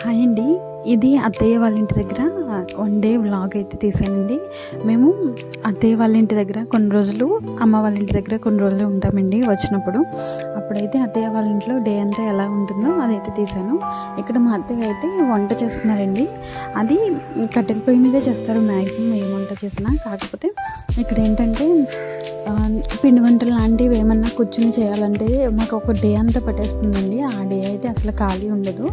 Hi అండి. ఇది అత్తయ్య వాళ్ళ ఇంటి దగ్గర వన్ డే వ్లాగ్ అయితే తీసానండి. మేము అత్తయ్య వాళ్ళ ఇంటి దగ్గర కొన్ని రోజులు, అమ్మ వాళ్ళ ఇంటి దగ్గర కొన్ని రోజులు ఉంటామండి వచ్చినప్పుడు. అప్పుడైతే అత్తయ్య వాళ్ళ ఇంట్లో డే అంతా ఎలా ఉంటుందో అదైతే తీసాను. ఇక్కడ మా అత్తయ్య అయితే వంట చేస్తున్నారండి. అది కట్టెల పొయ్యి మీదే చేస్తారు మ్యాక్సిమం ఏ వంట చేసినా. కాకపోతే ఇక్కడ ఏంటంటే పిండి వంటలు లాంటివి ఏమన్నా కూర్చుని చేయాలంటే మాకు ఒక డే అంతా పట్టేస్తుందండి. ఆ డే అయితే అసలు ఖాళీ ఉండదు.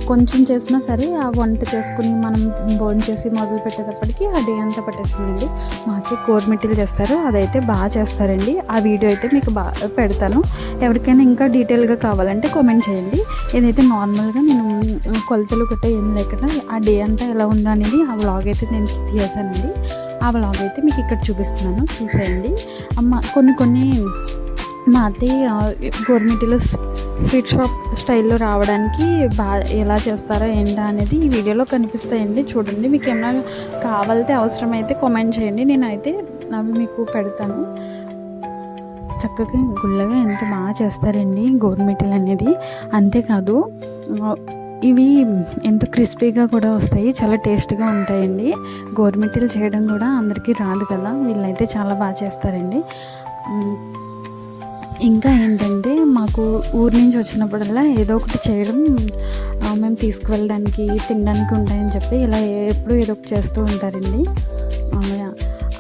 కొంచెం చేసినా సరే ఆ వంట చేసుకుని మనం భోజనం చేసి మొదలు పెట్టేటప్పటికి ఆ డే అంతా పట్టేస్తుందండి. మా అత్తయ్య కోరిమిట్టలు చేస్తారు, అదైతే బాగా చేస్తారండి. ఆ వీడియో అయితే మీకు బాగా పెడతాను. ఎవరికైనా ఇంకా డీటెయిల్గా కావాలంటే కామెంట్ చేయండి. ఏదైతే నార్మల్గా నేను కొలతలు గట్రా ఏం లేకుండా ఆ డే అంతా ఎలా ఉందో అనేది ఆ వ్లాగ్ అయితే నేను చేశానండి. ఆ వ్లాగ్ అయితే మీకు ఇక్కడ చూపిస్తున్నాను, చూసేయండి. కొన్ని మా అత్తయ్య గోర్మిటీలో స్వీట్ షాప్ స్టైల్లో రావడానికి ఎలా చేస్తారో ఏంటా అనేది ఈ వీడియోలో కనిపిస్తాయండి. చూడండి, మీకు ఏమైనా కావాలితే అవసరమైతే కామెంట్ చేయండి. నేనైతే అవి మీకు పెడతాను. చక్కగా గుల్లగా ఎంత బాగా చేస్తారండి గోర్మిటీలు అనేది. అంతేకాదు ఇవి ఎంతో క్రిస్పీగా కూడా వస్తాయి, చాలా టేస్ట్గా ఉంటాయండి. గోర్మిటీలు చేయడం కూడా అందరికీ రాదు కదా, వీళ్ళైతే చాలా బాగా చేస్తారండి. ఇంకా ఏంటంటే మాకు ఊరి నుంచి వచ్చినప్పుడల్లా ఏదో ఒకటి చేయడం, మేము తీసుకువెళ్ళడానికి తినడానికి ఉంటాయని చెప్పి ఇలా ఎప్పుడూ ఏదో ఒకటి చేస్తూ ఉంటారండి.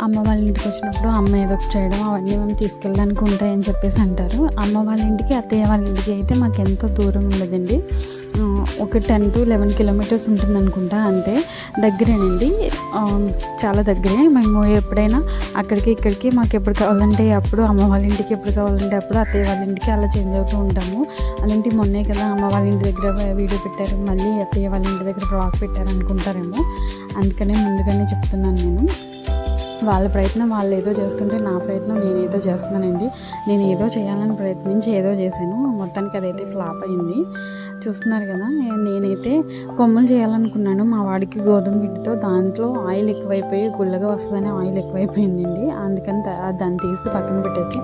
అమ్మ వాళ్ళ ఇంటికి వచ్చినప్పుడు అమ్మ ఏదో ఒకటి చేయడం అవన్నీ మేము తీసుకెళ్ళడానికి ఉంటాయని చెప్పేసి అంటారు. అమ్మ వాళ్ళ ఇంటికి అత్తయ్య వాళ్ళ ఇంటికి అయితే మాకు ఎంతో దూరం ఉండదండి. ఒక 10 to 11 కిలోమీటర్స్ ఉంటుంది అనుకుంటా, అంతే. దగ్గరేనండి, చాలా దగ్గరే. మేము ఎప్పుడైనా అక్కడికి ఇక్కడికి మాకు ఎప్పుడు కావాలంటే అప్పుడు, అమ్మ వాళ్ళ ఇంటికి ఎప్పుడు కావాలంటే అప్పుడు, అత్తయ్య వాళ్ళ ఇంటికి అలా చేంజ్ అవుతూ ఉంటాము. అదేంటి మొన్నే కదా అమ్మ వాళ్ళ ఇంటి దగ్గర వీడియో పెట్టారు, మళ్ళీ అత్తయ్య వాళ్ళ ఇంటి దగ్గర బ్లాగ్ పెట్టారు అనుకుంటారేమో, అందుకనే ముందుగానే చెప్తున్నాను నేను. వాళ్ళ ప్రయత్నం వాళ్ళు ఏదో చేస్తుంటే నా ప్రయత్నం నేనేదో చేస్తున్నానండి. నేను ఏదో చేయాలని ప్రయత్నించి ఏదో చేశాను, మొత్తానికి అదైతే ఫ్లాప్ అయింది. చూస్తున్నారు కదా, నేనైతే కొమ్మలు చేయాలనుకున్నాను మా వాడికి గోధుమ పిండితో. దాంట్లో ఆయిల్ ఎక్కువైపోయి గుల్లగా వస్తుందని ఆయిల్ ఎక్కువైపోయిందండి. అందుకని దాన్ని తీసి పక్కన పెట్టేసి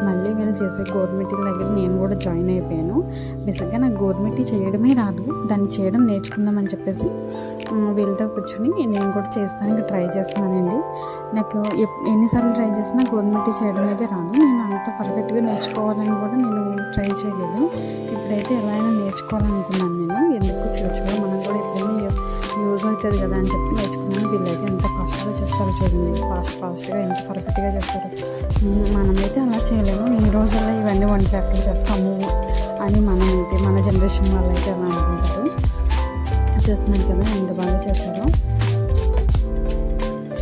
మళ్ళీ వీళ్ళు చేసే గోర్మిటీ దగ్గర నేను కూడా జాయిన్ అయిపోయాను. బేసిక్గా నాకు గోర్మిటీ చేయడమే రాదు, దాన్ని చేయడం నేర్చుకుందామని చెప్పేసి వీళ్ళతో కూర్చుని నేను కూడా చేస్తానికి ట్రై చేస్తున్నానండి. నాకు ఎన్నిసార్లు ట్రై చేసినా గోర్మిటీ చేయడం అయితే రాదు. నేను అంత పర్ఫెక్ట్గా నేర్చుకోవాలని కూడా నేను ట్రై చేయలేదు. ఇప్పుడైతే ఎలా అయినా నేర్చుకోవాలనుకున్నాను నేను. ఎందుకు ఫ్యూచర్లో మనం కూడా ఎప్పుడైనా యూజ్ అవుతుంది కదా అని చెప్పి నేర్చుకున్నాను. వీళ్ళైతే ఎంత ఫాస్ట్గా చేస్తారో చూడండి, ఫాస్ట్గా ఎంత పర్ఫెక్ట్గా చేస్తారో. మనమైతే అలా చేయలేము. ఈ రోజుల్లో ఇవన్నీ వంటలు ఎక్కడ చేస్తాము అని మనమైతే, మన జనరేషన్ వాళ్ళు అయితే అలా అనుకుంటారు. చేస్తున్నారు కదా ఎంత బాగా చేస్తారో.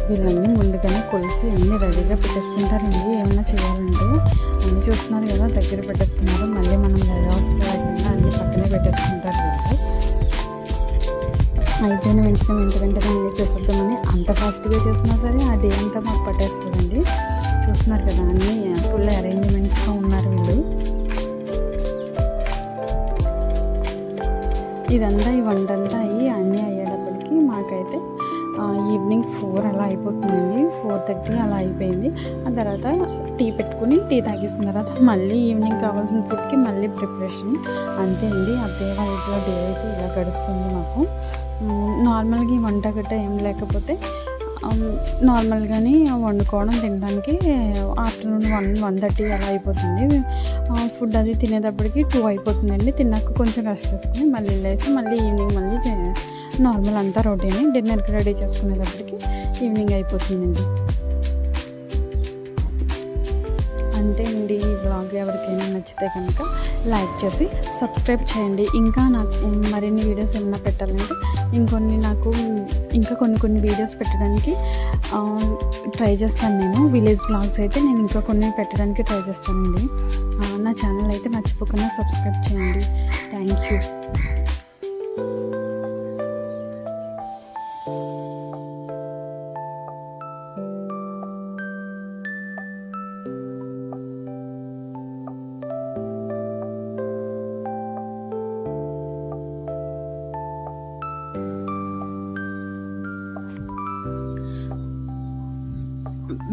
వీళ్ళన్నీ ముందుగానే కొలిసి అన్నీ రెడీగా పెట్టేసుకుంటారండి ఏమైనా చేయాలంటే. అన్నీ చూస్తున్నారు కదా, దగ్గర పెట్టేసుకున్నారు. మళ్ళీ మనం అవసరం లేకుండా అన్నీ పక్కనే పెట్టేసుకుంటారు వీళ్ళు. అయిపోయిన వెంటనే అన్నీ చేసేద్దామని అంత ఫాస్ట్గా చేసినా సరే ఆ డే అంతా మాకు పట్టేస్తుందండి. చూస్తున్నారు కదా, అన్నీ ఫుల్ అరేంజ్మెంట్స్తో ఉన్నారు వీళ్ళు. ఇదంతా ఈ వంటంతా అన్నీ అయ్యేటప్పటికి మాకైతే ఈవినింగ్ 4 అలా అయిపోతుందండి. 4:30 అలా అయిపోయింది. ఆ తర్వాత టీ పెట్టుకుని టీ తాగేసిన తర్వాత మళ్ళీ ఈవినింగ్ కావాల్సిన ఫుడ్కి మళ్ళీ ప్రిపరేషన్. అంతే అండి, అత్తయ్య వాళ్ళ ఇంట్లో డే అయితే ఇలా గడుస్తుంది మాకు. నార్మల్గా ఈ వంట గట్ట ఏం లేకపోతే నార్మల్గానే వండుకోవడం తినడానికి ఆఫ్టర్నూన్ 1:30 అలా అయిపోతుంది. ఫుడ్ అది తినేటప్పటికి 2 అయిపోతుందండి. తిన్నాక కొంచెం రెస్ట్ చేసుకుని మళ్ళీ లేచి మళ్ళీ ఈవినింగ్ మళ్ళీ నార్మల్ అంతా రొటీన్. డిన్నర్కి రెడీ చేసుకునేటప్పటికి ఈవినింగ్ అయిపోతుందండి. అంతే అండి. ఈ బ్లాగ్ ఎవరికైనా నచ్చితే కనుక లైక్ చేసి సబ్స్క్రైబ్ చేయండి. ఇంకా నాకు మరిన్ని వీడియోస్ ఏమైనా పెట్టాలంటే ఇంకా కొన్ని వీడియోస్ పెట్టడానికి ట్రై చేస్తాను నేను. విలేజ్ బ్లాగ్స్ అయితే నేను ఇంకా కొన్ని పెట్టడానికి ట్రై చేస్తానండి. నా ఛానల్ అయితే మర్చిపోకుండా సబ్స్క్రైబ్ చేయండి. Thank you.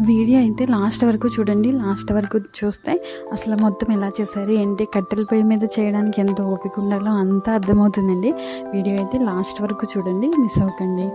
వీడియో అయితే లాస్ట్ వరకు చూడండి. లాస్ట్ వరకు చూస్తే అసలు మొత్తం ఎలా చేశారు ఏంటి, కట్టెల పొయ్యి మీద చేయడానికి ఎంత ఓపిక ఉండాలో అంతా అర్థమవుతుందండి. వీడియో అయితే లాస్ట్ వరకు చూడండి, మిస్ అవ్వకండి.